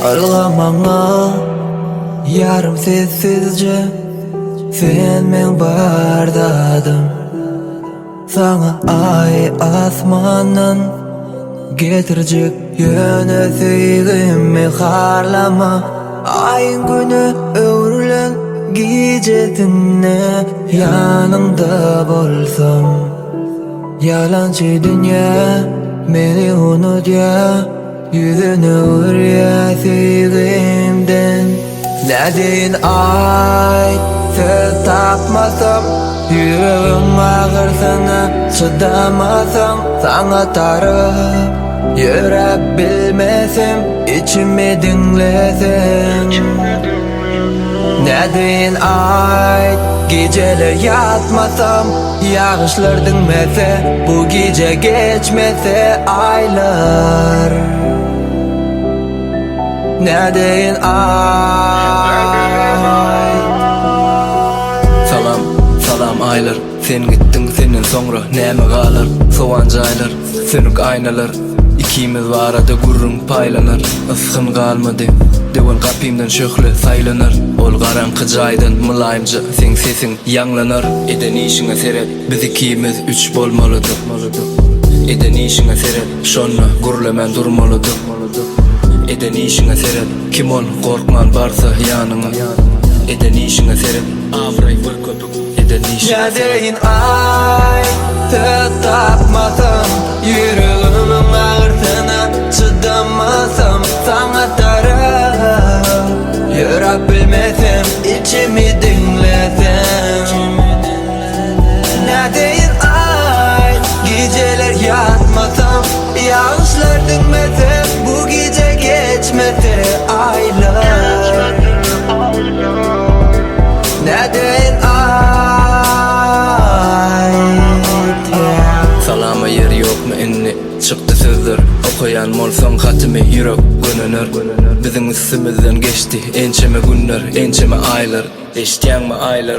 Arılamama yarım sessizce sen men bardadım. Sana ay asmanın getirecek yöne sevgimi harlama. Ayın günü öğrülen gecesine yanımda bolsam. Yalancı dünya beni unut ya, yüzünü vur ya sevgimden. Ne deyin ay söz tapmasam, yüreğim ağır sana çıdamasam. Sana tarıp yürüyebilmesem, içimi dinlesem. Ne deyin ay geceler yatmasam, yağışlar dinmese, bu gece geçmese aylar. Ne deyin ay. Salam, salam aylar. Sen gittin, senin sonra neme kalır? Soğancı aylar, sönük aynalar. İkimiz var arada gurrun paylanır. Iskhın kalmadı, devan kapimden şöhle saylanır. Ol garankı jaydan mulayimca sen sesin yanlanır. Eden işine seret, biz ikimiz üç bolmalıdır. Eden işine seret, şonna gurlemen durmalıdır. Eden işine seret, kim ol korkman varsa yanına. Eden işine seret, avray vır köpük. Eden işine Ne seret. deyin ay söz tapmasam, yüreğimin ağırtına çıdamasam. Sana taraf yürüyebilmesem, içimi dinlesem. Ne deyin ay geceler yatmasam, yağışlar dinmese, bu gece geçmese aylar. Ne deyin ay. Salama yeri yok mu inni? Çıktı sözler, okuyan molson hatimi yürek gönünür. Bizim üstümüzden geçti ençeme günler, ençeme aylar. Eştiyan mı aylar?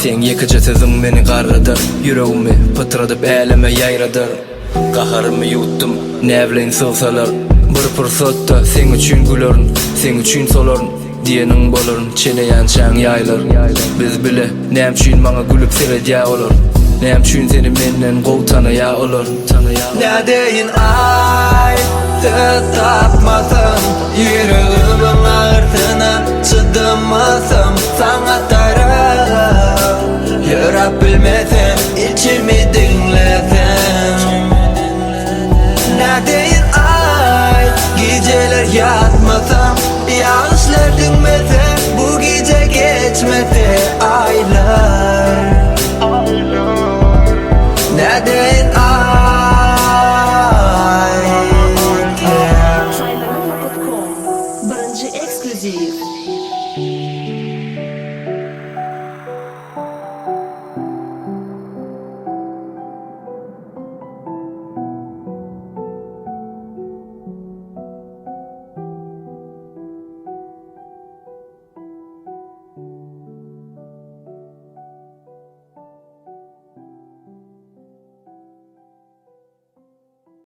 Sen yıkıcı sözün beni karradır. Yüreğimi pıtradıp eleme yayradır. Kaharımı yuttum, nevleyin sığsalar. Bir fırsatta sen üçün gülörün, sen üçün solorun. Diyenin bolurun, çene yançan yaylar. Biz bile nem üçün bana gülüp sevedya olur. Nem üçün seni menden gov tanıya olur. Ne deyin ay söz tapmasam, yüreğimin ağırtına çıdamasam. Sana taraf yürüyebilmesem, içimi dinlesem. Ne deyin ay geceler yatmasam, yağışlar dinmese, bu gece geçmese